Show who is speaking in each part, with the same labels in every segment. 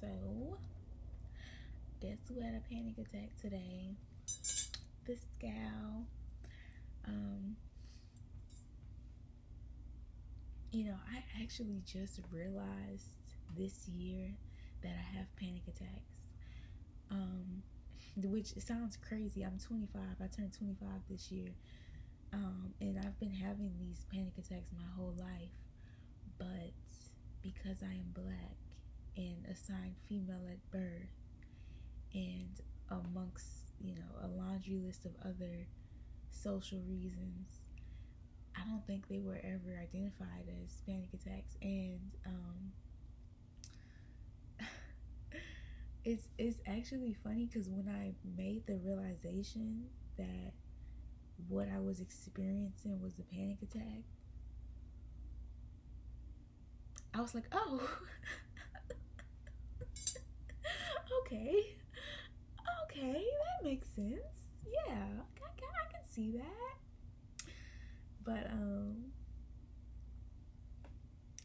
Speaker 1: So, guess who had a panic attack today? This gal. Um, I actually just realized this year that I have panic attacks. Um, which sounds crazy. I'm 25. I turned 25 this year. And I've been having these panic attacks my whole life. But because I am black and assigned female at birth, and amongst a laundry list of other social reasons, I don't think they were ever identified as panic attacks. And it's actually funny because when I made the realization that what I was experiencing was a panic attack, I was like, oh, okay, that makes sense. Yeah, I can see that. But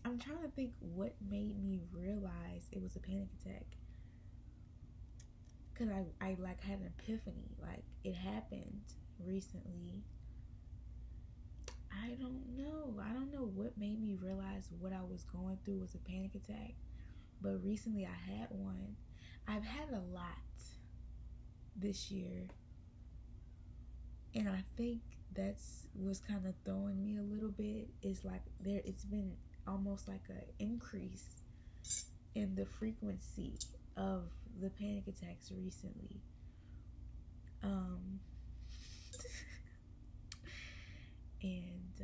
Speaker 1: I'm trying to think what made me realize it was a panic attack. Cause I like had an epiphany. Like it happened recently. I don't know. I don't know what made me realize what I was going through was a panic attack. But recently I had one. I've had a lot this year. And I think that's what's kind of throwing me a little bit. Is like it's been almost like an increase in the frequency of the panic attacks recently. And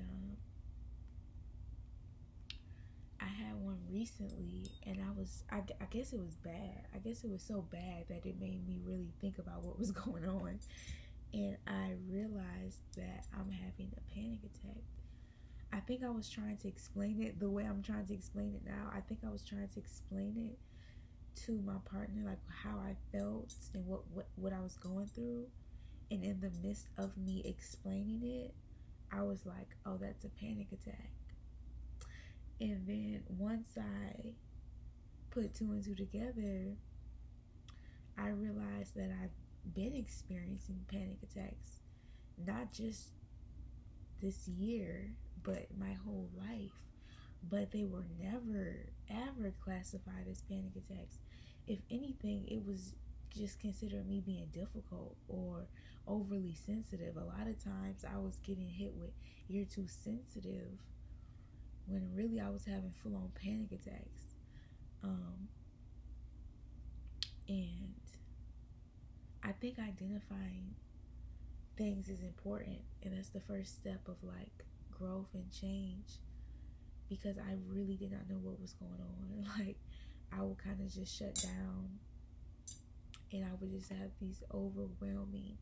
Speaker 1: I had one recently, and I guess it was bad. I guess it was so bad that it made me really think about what was going on. And I realized that I'm having a panic attack. I think I was trying to explain it the way I'm trying to explain it now. I think I was trying to explain it to my partner, like how I felt and what I was going through. And in the midst of me explaining it, I was like, oh, that's a panic attack. And then once I put two and two together, I realized that I've been experiencing panic attacks, not just this year, but my whole life. But they were never, ever classified as panic attacks. If anything, it was just considered me being difficult or overly sensitive. A lot of times I was getting hit with, you're too sensitive, when really I was having full-on panic attacks. And I think identifying things is important, and that's the first step of like growth and change, because I really did not know what was going on. Like I would kind of just shut down, and I would just have these overwhelming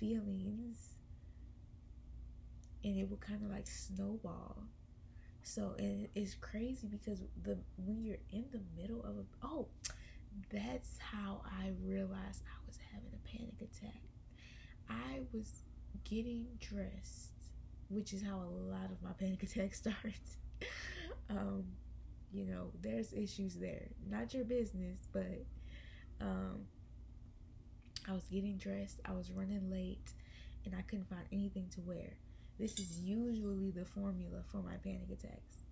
Speaker 1: feelings, and it would kind of like snowball. So, and it's crazy because when you're in the middle of that's how I realized I was having a panic attack. I was getting dressed, which is how a lot of my panic attacks start. There's issues there. Not your business, but I was getting dressed, I was running late, and I couldn't find anything to wear. This is usually the formula for my panic attacks.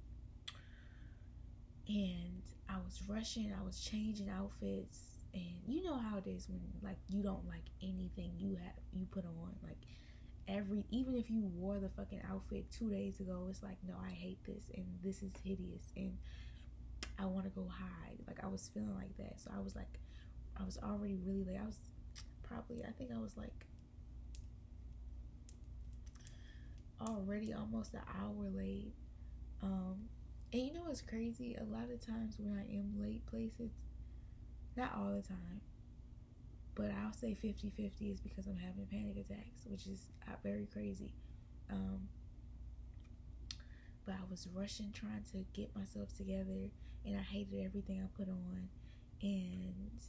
Speaker 1: And I was rushing, I was changing outfits, and you know how it is when like you don't like anything you put on. Like even if you wore the fucking outfit 2 days ago, it's like, no, I hate this and this is hideous and I want to go hide. Like I was feeling like that. So I was already really late. I think I was like already almost an hour late. And you know what's crazy? A lot of times when I am late places, not all the time, but I'll say 50-50 is because I'm having panic attacks, which is very crazy. But I was rushing, trying to get myself together, and I hated everything I put on. And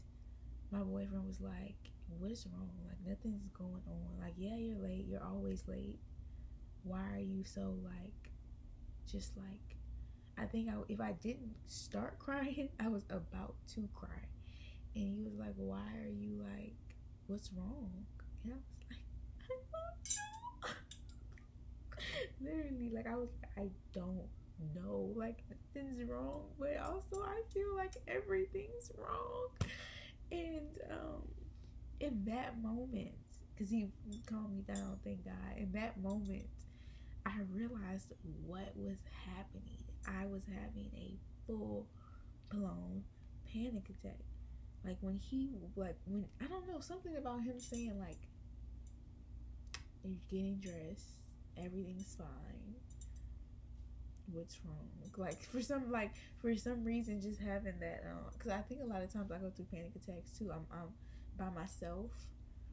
Speaker 1: my boyfriend was like, what is wrong? Like, nothing's going on. Like, yeah, you're late. You're always late. Why are you so, like, just like, I think if I didn't start crying, I was about to cry. And he was like, why are you like, what's wrong? And I was like, I don't know. Literally, like, I was like, I don't know. Like, nothing's wrong, but also I feel like everything's wrong. And in that moment, because he calmed me down, thank God. In that moment, I realized what was happening. I was having a full blown panic attack. Like when I don't know, something about him saying like, you're getting dressed, everything's fine. What's wrong? Like for some reason, just having that. Because I think a lot of times I go through panic attacks too. I'm by myself.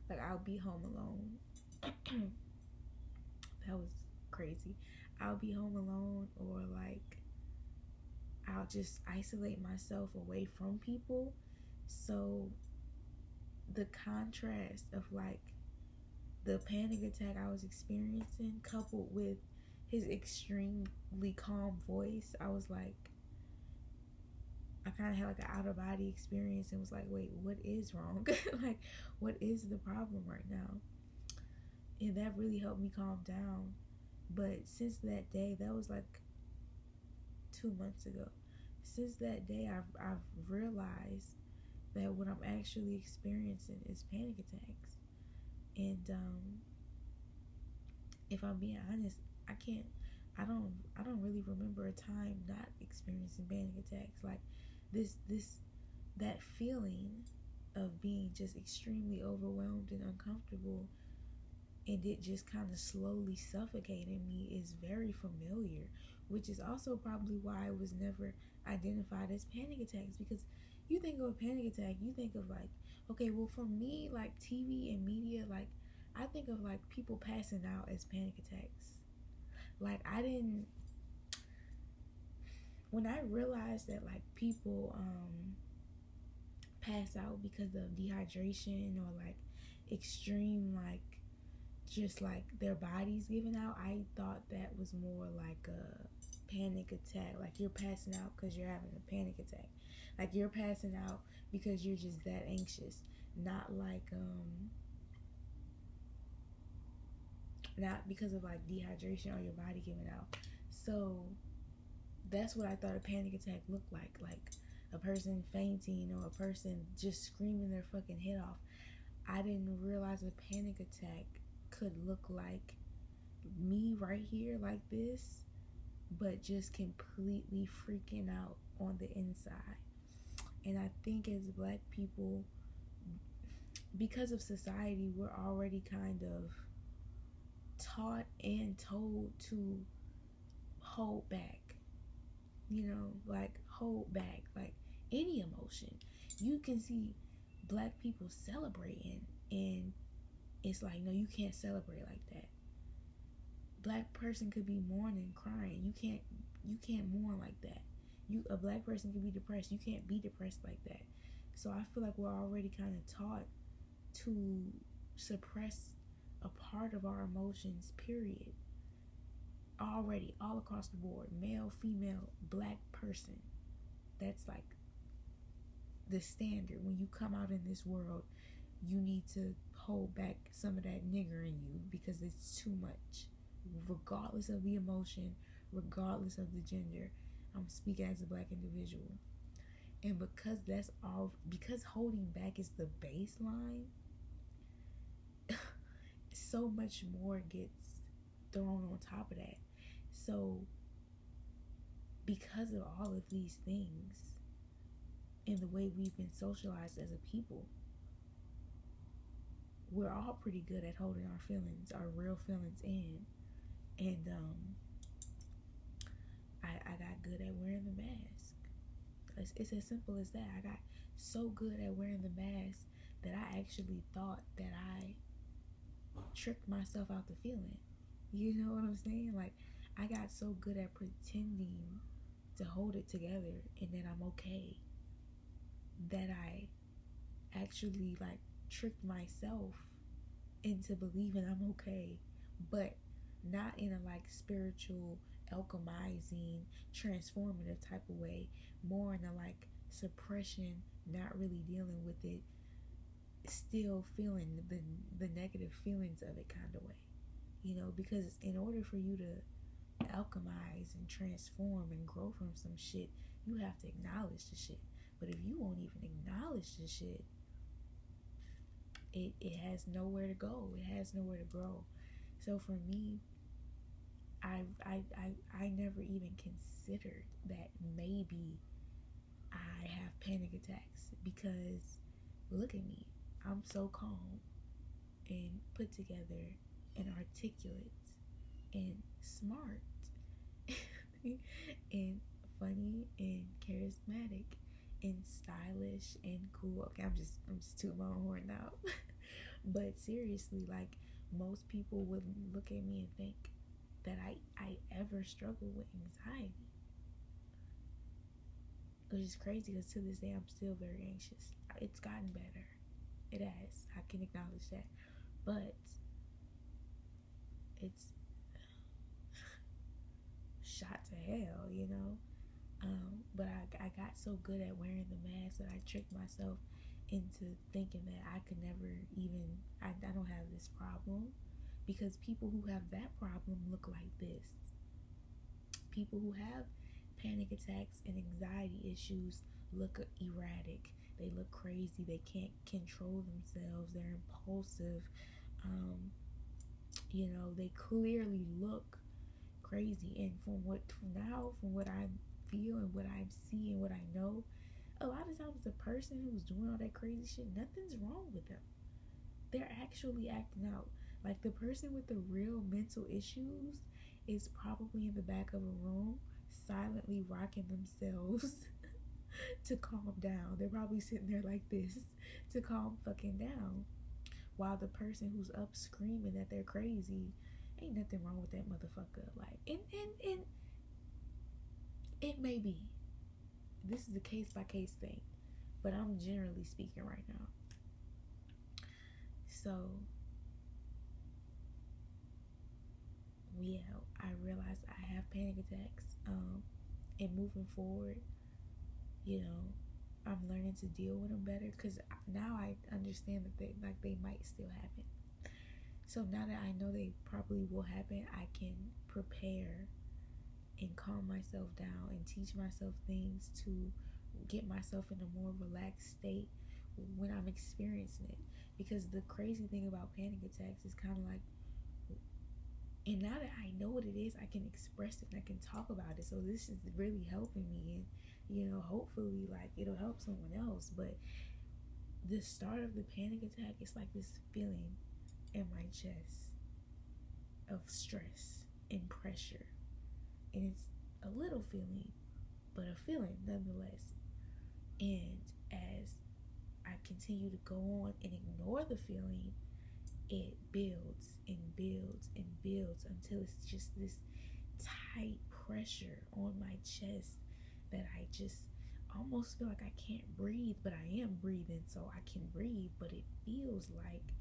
Speaker 1: Like I'll be home alone. That was crazy. I'll be home alone, or like I'll just isolate myself away from people. So the contrast of like the panic attack I was experiencing coupled with his extremely calm voice, I was like, I kind of had like an out of body experience and was like, wait, what is wrong? Like, what is the problem right now? And that really helped me calm down. But since that day, that was like 2 months ago. Since that day, I've realized that what I'm actually experiencing is panic attacks. And if I'm being honest, I don't really remember a time not experiencing panic attacks. Like that feeling of being just extremely overwhelmed and uncomfortable, and it just kind of slowly suffocating me is very familiar, which is also probably why it was never identified as panic attacks. Because you think of a panic attack, you think of like, okay, well for me, like TV and media, like I think of like people passing out as panic attacks. Like when I realized that like people pass out because of dehydration or like extreme like just like their bodies giving out, I thought that was more like a panic attack. Like you're passing out because you're having a panic attack. Like you're passing out because you're just that anxious. Not like not because of like dehydration or your body giving out. So that's what I thought a panic attack looked like a person fainting or a person just screaming their fucking head off. I didn't realize a panic attack could look like me right here like this, but just completely freaking out on the inside. And I think as Black people, because of society, we're already kind of taught and told to hold back, like hold back, like any emotion. You can see Black people celebrating, and it's like, no, you can't celebrate like that. Black person could be mourning, crying. You can't mourn like that. A Black person can be depressed. You can't be depressed like that. So I feel like we're already kind of taught to suppress a part of our emotions, period. Already, all across the board, male, female, Black person. That's like the standard. When you come out in this world, you need to hold back some of that nigger in you because it's too much. Regardless of the emotion, regardless of the gender, I'm speaking as a Black individual. And because holding back is the baseline, so much more gets thrown on top of that. So because of all of these things and the way we've been socialized as a people, we're all pretty good at holding our feelings, our real feelings in. And I got good at wearing the mask. It's as simple as that. I got so good at wearing the mask that I actually thought that I tricked myself out the feeling. You know what I'm saying? Like, I got so good at pretending to hold it together and that I'm okay, that I actually like tricked myself into believing I'm okay, but not in a like spiritual alchemizing, transformative type of way, more in a like suppression, not really dealing with it, still feeling the negative feelings of it kind of way. Because in order for you to alchemize and transform and grow from some shit, you have to acknowledge the shit. But if you won't even acknowledge the shit, it has nowhere to go. It has nowhere to grow. So for me, I never even considered that maybe I have panic attacks, because look at me. I'm so calm and put together and articulate and smart and funny and charismatic and stylish and cool. Okay, I'm just tooting my own horn now. But seriously, like, most people would look at me and think that I ever struggle with anxiety, which is crazy because to this day I'm still very anxious. It's gotten better. It has. I can acknowledge that. But it's shot to hell. But I got so good at wearing the mask that I tricked myself into thinking that I could never even, I don't have this problem, because people who have that problem look like this. People who have panic attacks and anxiety issues look erratic. They look crazy. They can't control themselves. They're impulsive. They clearly look crazy. And from what I feel and what I see and what I know, a lot of times the person who's doing all that crazy shit, nothing's wrong with them. They're actually acting out. Like, the person with the real mental issues is probably in the back of a room silently rocking themselves to calm down. They're probably sitting there like this to calm fucking down, while the person who's up screaming that they're crazy, ain't nothing wrong with that motherfucker. Like, and it may be. This is a case by case thing, but I'm generally speaking right now. So yeah, I realized I have panic attacks. And moving forward, I'm learning to deal with them better, because now I understand that they might still happen. So now that I know they probably will happen, I can prepare and calm myself down and teach myself things to get myself in a more relaxed state when I'm experiencing it. Because the crazy thing about panic attacks is kind of like, and now that I know what it is, I can express it and I can talk about it. So this is really helping me, and hopefully, like, it'll help someone else. But the start of the panic attack is like this feeling in my chest of stress and pressure, and it's a little feeling, but a feeling nonetheless. And as I continue to go on and ignore the feeling, it builds and builds and builds until it's just this tight pressure on my chest that I just almost feel like I can't breathe, but I am breathing, so I can breathe, but it feels like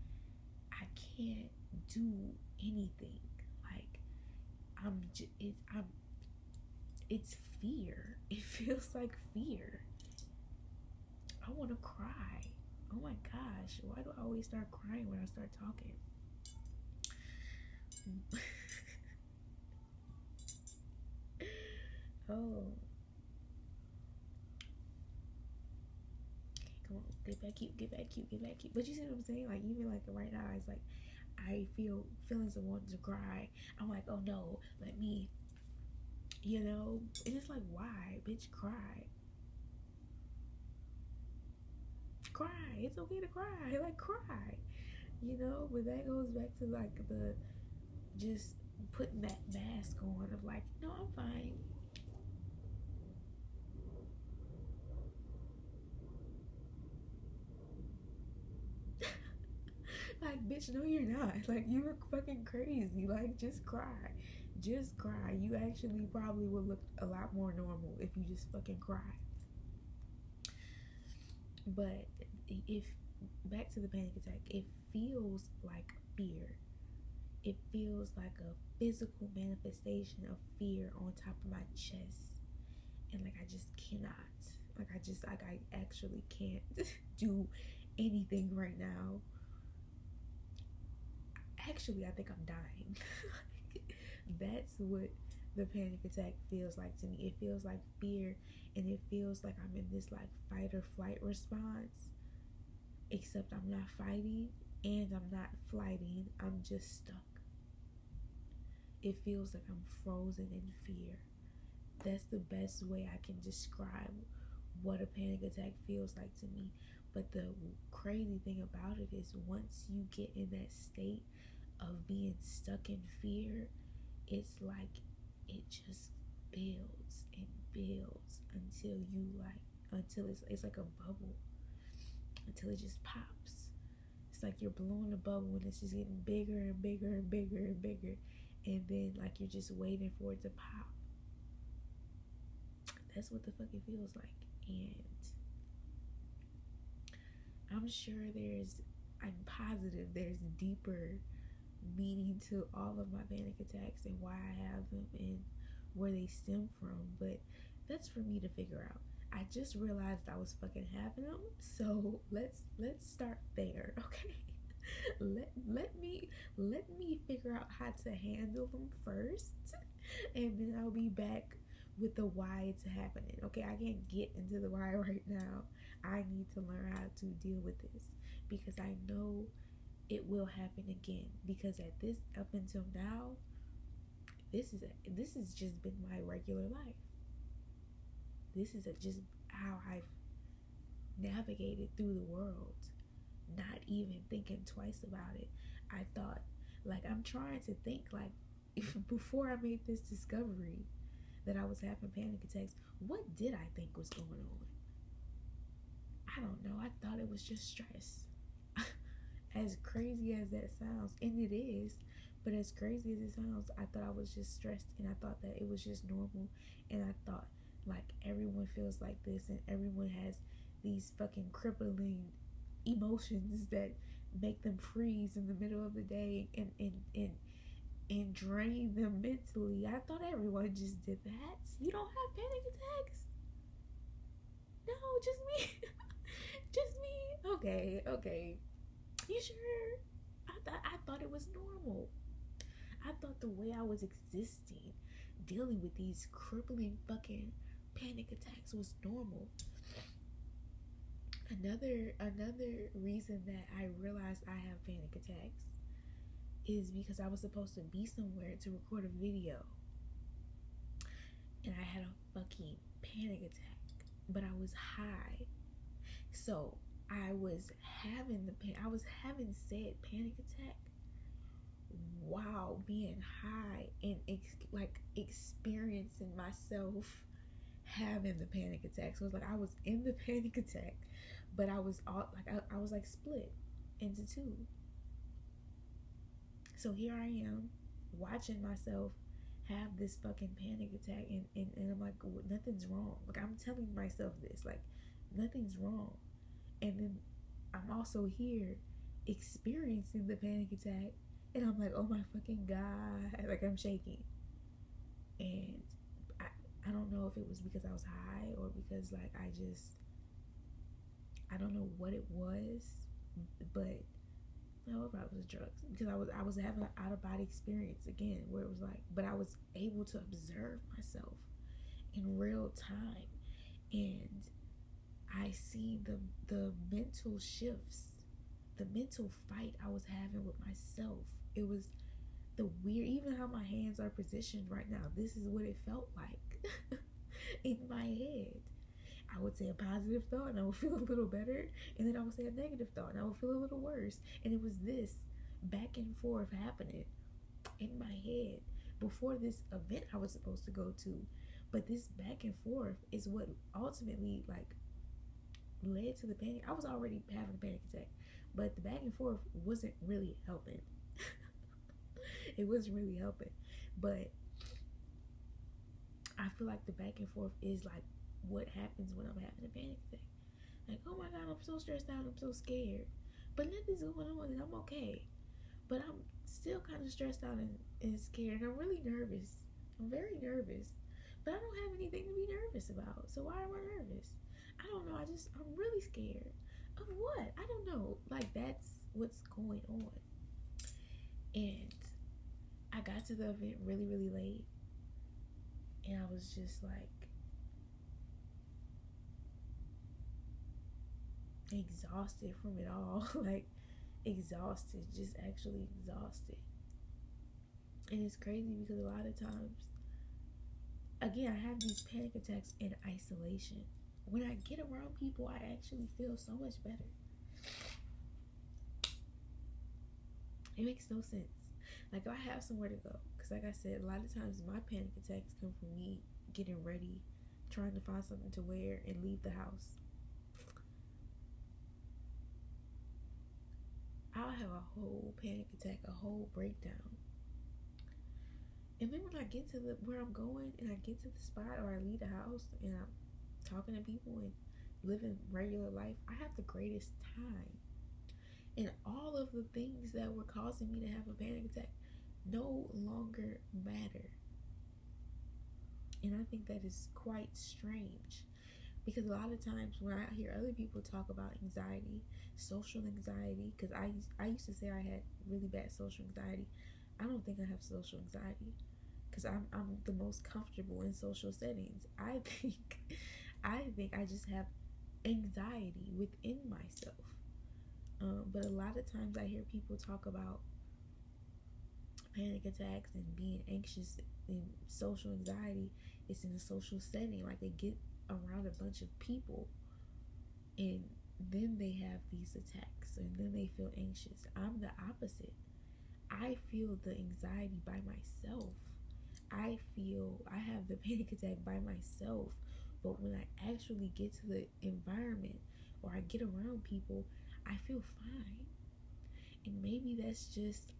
Speaker 1: I can't do anything. Like, it's fear. It feels like fear. I want to cry. Oh my gosh, why do I always start crying when I start talking? Oh. Okay, come on. Get back cute. But you see what I'm saying? Like, even like right now, it's like I feel feelings of wanting to cry. I'm like, oh no, let me, and it's like, why? Bitch, cry. Cry. It's okay to cry. Like, cry. But that goes back to like the just putting that mask on of like, no, I'm fine. Like, bitch, no, you're not. Like, you look fucking crazy. Like, just cry. Just cry. You actually probably would look a lot more normal if you just fucking cry. But if back to the panic attack, it feels like fear. it feels like a physical manifestation of fear on top of my chest. And like I just cannot. I actually can't do anything right now. Actually, I think I'm dying. That's what the panic attack feels like to me. It feels like fear, and it feels like I'm in this like fight or flight response, except I'm not fighting and I'm not flighting. I'm just stuck. It feels like I'm frozen in fear. That's the best way I can describe what a panic attack feels like to me. But the crazy thing about it is once you get in that state of being stuck in fear, it's like it just builds and builds until you like until it's like a bubble, until it just pops. It's like you're blowing a bubble and it's just getting bigger and bigger and bigger and bigger, and then like you're just waiting for it to pop. That's what the fuck it feels like. And I'm sure I'm positive there's deeper meaning to all of my panic attacks and why I have them and where they stem from, but that's for me to figure out. I just realized I was fucking having them, so let's start there, okay? Let me figure out how to handle them first, and then I'll be back with the why it's happening. Okay, I can't get into the why right now. I need to learn how to deal with this because I know it will happen again. Because up until now, this has just been my regular life. This is just how I've navigated through the world, not even thinking twice about it. I thought, like, I'm trying to think, like, before I made this discovery that I was having panic attacks, what did I think was going on? I don't know. I thought it was just stress. As crazy as that sounds, and it is, but as crazy as it sounds, I thought I was just stressed, and I thought that it was just normal, and I thought, like, everyone feels like this, and everyone has these fucking crippling emotions that make them freeze in the middle of the day and drain them mentally. I thought everyone just did that. You don't have panic attacks? No, just me. Just me. Okay. You sure? I thought it was normal. I thought the way I was existing, dealing with these crippling fucking panic attacks was normal. Another reason that I realized I have panic attacks is because I was supposed to be somewhere to record a video, and I had a fucking panic attack, but I was high. So I was having said panic attack while being high and experiencing myself having the panic attack. So it's like I was in the panic attack, but I was all like I was like split into two. So here I am watching myself have this fucking panic attack, and I'm like, nothing's wrong. Like, I'm telling myself this, like, nothing's wrong. And then I'm also here experiencing the panic attack, and I'm like, oh my fucking God, like, I'm shaking. And I don't know if it was because I was high or because, like, I don't know what it was, but no, it probably was drugs, because I was having an out of body experience again, where it was like, but I was able to observe myself in real time, and I see the mental shifts, the mental fight I was having with myself. It was the weird, even how my hands are positioned right now. This is what it felt like in my head. I would say a positive thought and I would feel a little better, and then I would say a negative thought and I would feel a little worse. And it was this back and forth happening in my head before this event I was supposed to go to. But this back and forth is what ultimately, like, led to the panic. I was already having a panic attack, but the back and forth wasn't really helping. It wasn't really helping. But I feel like the back and forth is like what happens when I'm having a panic attack. Like, oh my God, I'm so stressed out, I'm so scared, but nothing's going on and I'm okay. But I'm still kind of stressed out and scared. I'm really nervous. I'm very nervous. But I don't have anything to be nervous about. So why am I nervous? I don't know. I'm really scared. Of what? I don't know. Like, that's what's going on. And I got to the event really, really late. And I was just like exhausted from it all. Like, exhausted. Just actually exhausted. And it's crazy because a lot of times, again, I have these panic attacks in isolation. When I get around people, I actually feel so much better. It makes no sense. Like, if I have somewhere to go, because like I said, a lot of times my panic attacks come from me getting ready, trying to find something to wear and leave the house. I'll have a whole panic attack, a whole breakdown. And then when I get to where I'm going and I get to the spot or I leave the house and I'm talking to people and living regular life, I have the greatest time. And all of the things that were causing me to have a panic attack no longer matter. And I think that is quite strange, because a lot of times when I hear other people talk about anxiety, social anxiety, because I used to say I had really bad social anxiety. I don't think I have social anxiety, because I'm the most comfortable in social settings. I think I just have anxiety within myself. But a lot of times I hear people talk about panic attacks and being anxious and social anxiety. It's in a social setting, like they get around a bunch of people and then they have these attacks and then they feel anxious. I'm the opposite. I feel the anxiety by myself. I have the panic attack by myself. But when I actually get to the environment or I get around people, I feel fine. And maybe that's just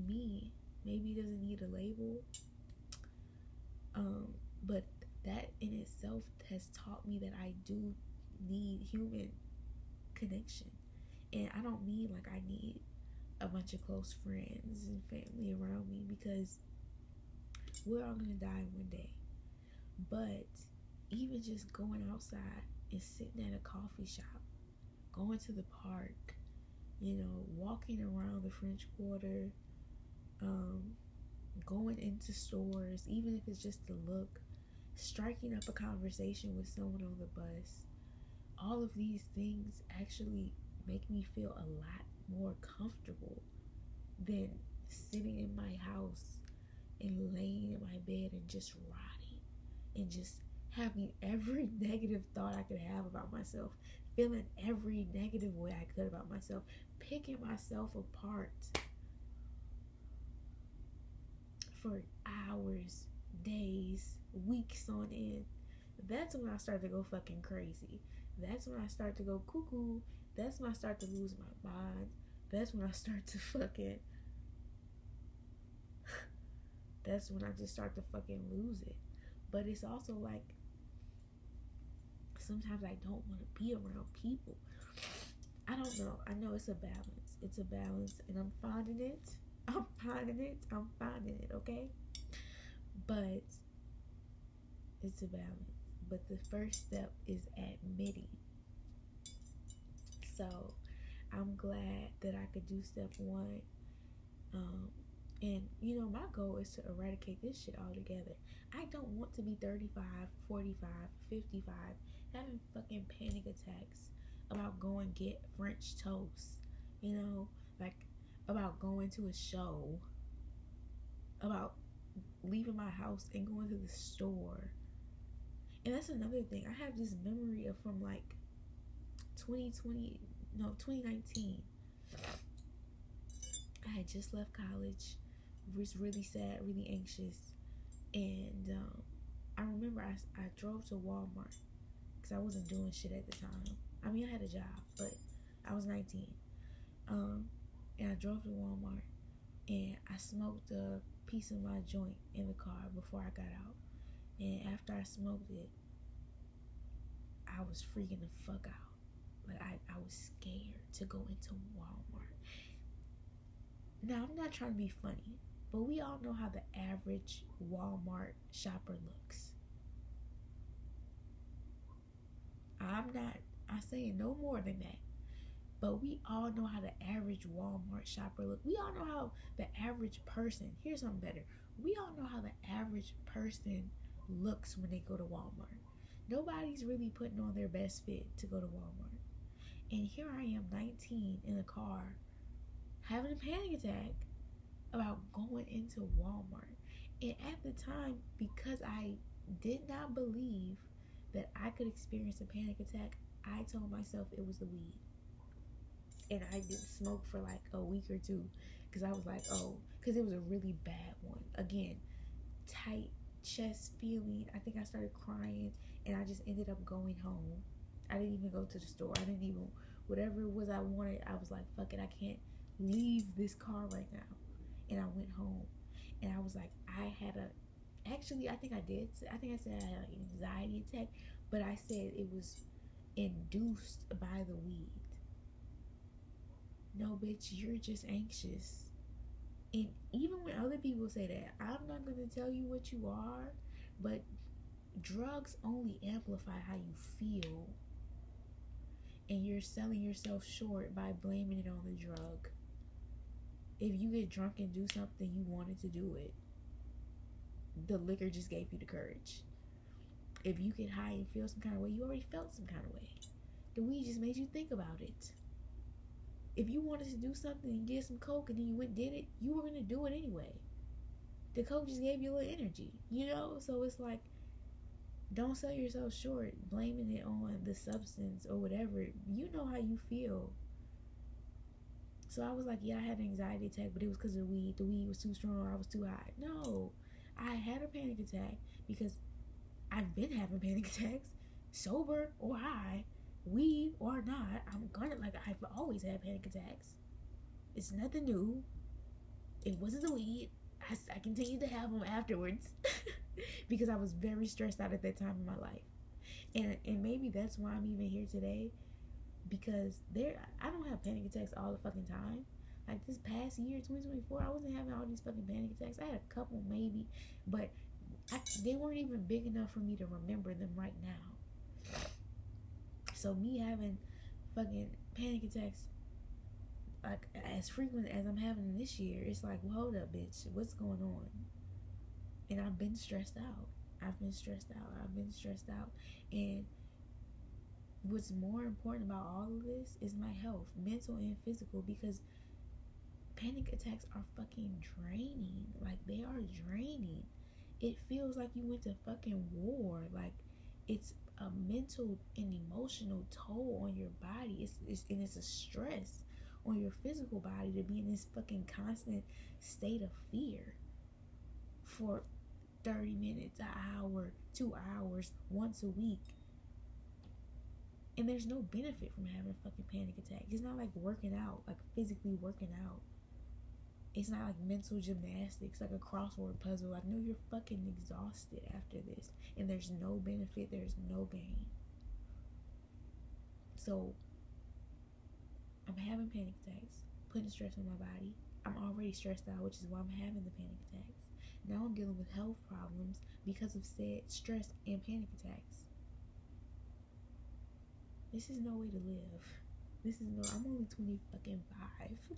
Speaker 1: me. Maybe it doesn't need a label. But that in itself has taught me that I do need human connection. And I don't mean like I need a bunch of close friends and family around me, because we're all gonna die one day. But even just going outside and sitting at a coffee shop, going to the park, walking around the French Quarter, going into stores, even if it's just to look, striking up a conversation with someone on the bus, all of these things actually make me feel a lot more comfortable than sitting in my house and laying in my bed and just rotting and just having every negative thought I could have about myself, feeling every negative way I could about myself, picking myself apart for hours, days, weeks on end. That's when I start to go fucking crazy. That's when I start to go cuckoo. That's when I start to lose my mind. That's when I start to fucking that's when I just start to fucking lose it. But it's also like sometimes I don't want to be around people. I don't know. I know it's a balance. It's a balance, and I'm finding it. I'm finding it, okay? But it's a balance. But the first step is admitting. So I'm glad that I could do step one. And my goal is to eradicate this shit altogether. I don't want to be 35, 45, 55 having fucking panic attacks about going get French toast, like about going to a show, about leaving my house and going to the store. And that's another thing. I have this memory of from like 2019. I had just left college, was really sad, really anxious, and I remember I drove to Walmart because I wasn't doing shit at the time. I mean, I had a job, but I was 19. And I drove to Walmart and I smoked a piece of my joint in the car before I got out. And after I smoked it, I was freaking the fuck out. Like I was scared to go into Walmart. Now, I'm not trying to be funny, but we all know how the average Walmart shopper looks. I'm saying no more than that. But we all know how the average Walmart shopper look. We all know how the average person, here's something better. We all know how the average person looks when they go to Walmart. Nobody's really putting on their best fit to go to Walmart. And here I am, 19, in a car, having a panic attack about going into Walmart. And at the time, because I did not believe that I could experience a panic attack, I told myself it was the weed. And I didn't smoke for like a week or two because I was like, oh, because it was a really bad one. Again, tight chest feeling. I think I started crying and I just ended up going home. I didn't even go to the store. I didn't even, whatever it was I wanted, I was like, fuck it, I can't leave this car right now. And I went home and I was like, actually, I think I said I had an anxiety attack, but I said it was induced by the weed. No, bitch, you're just anxious. And even when other people say that, I'm not going to tell you what you are, but drugs only amplify how you feel. And you're selling yourself short by blaming it on the drug. If you get drunk and do something, you wanted to do it. The liquor just gave you the courage. If you get high and feel some kind of way, you already felt some kind of way. The weed just made you think about it. If you wanted to do something and get some coke and then you went and did it, you were going to do it anyway. The coke just gave you a little energy, you know? So it's like, don't sell yourself short blaming it on the substance or whatever. You know how you feel. So I was like, yeah, I had an anxiety attack, but it was because of the weed. The weed was too strong or I was too high. No, I had a panic attack because I've been having panic attacks, sober or high, weed or not. I've always had panic attacks. It's nothing new. It wasn't the weed. I continued to have them afterwards because I was very stressed out at that time in my life. And maybe that's why I'm even here today, because I don't have panic attacks all the fucking time. Like this past year, 2024, I wasn't having all these fucking panic attacks. I had a couple maybe, but they weren't even big enough for me to remember them right now. So me having fucking panic attacks like as frequent as I'm having this year, it's like, well, hold up, bitch, what's going on? And I've been stressed out. And what's more important about all of this is my health, mental and physical, because panic attacks are fucking draining. Like, they are draining. It feels like you went to fucking war. Like, it's a mental and emotional toll on your body. It's a stress on your physical body to be in this fucking constant state of fear for 30 minutes, an hour, 2 hours, once a week. And there's no benefit from having a fucking panic attack. It's not like working out, like physically working out. It's not like mental gymnastics, like a crossword puzzle. Like, no, you're fucking exhausted after this. And there's no benefit, there's no gain. So, I'm having panic attacks, putting stress on my body. I'm already stressed out, which is why I'm having the panic attacks. Now I'm dealing with health problems because of said stress and panic attacks. This is no way to live. I'm only 20 fucking 5.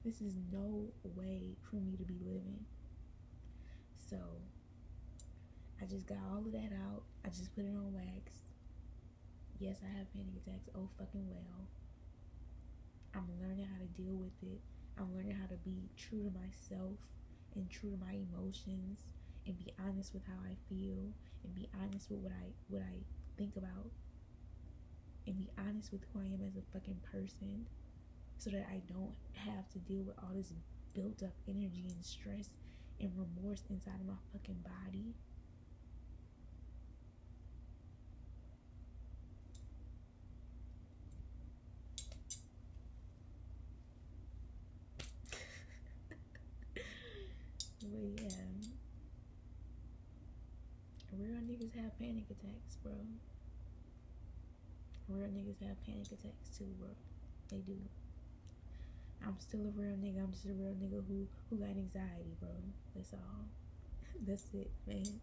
Speaker 1: This is no way for me to be living. So, I just got all of that out. I just put it on wax. Yes, I have panic attacks. Oh, fucking well. I'm learning how to deal with it. I'm learning how to be true to myself and true to my emotions and be honest with how I feel and be honest with what I think about and be honest with who I am as a fucking person, so that I don't have to deal with all this built up energy and stress and remorse inside of my fucking body. But yeah, real niggas have panic attacks, bro. Real niggas have panic attacks too, bro. They do. I'm still a real nigga. I'm just a real nigga who got anxiety, bro. That's all. That's it, man.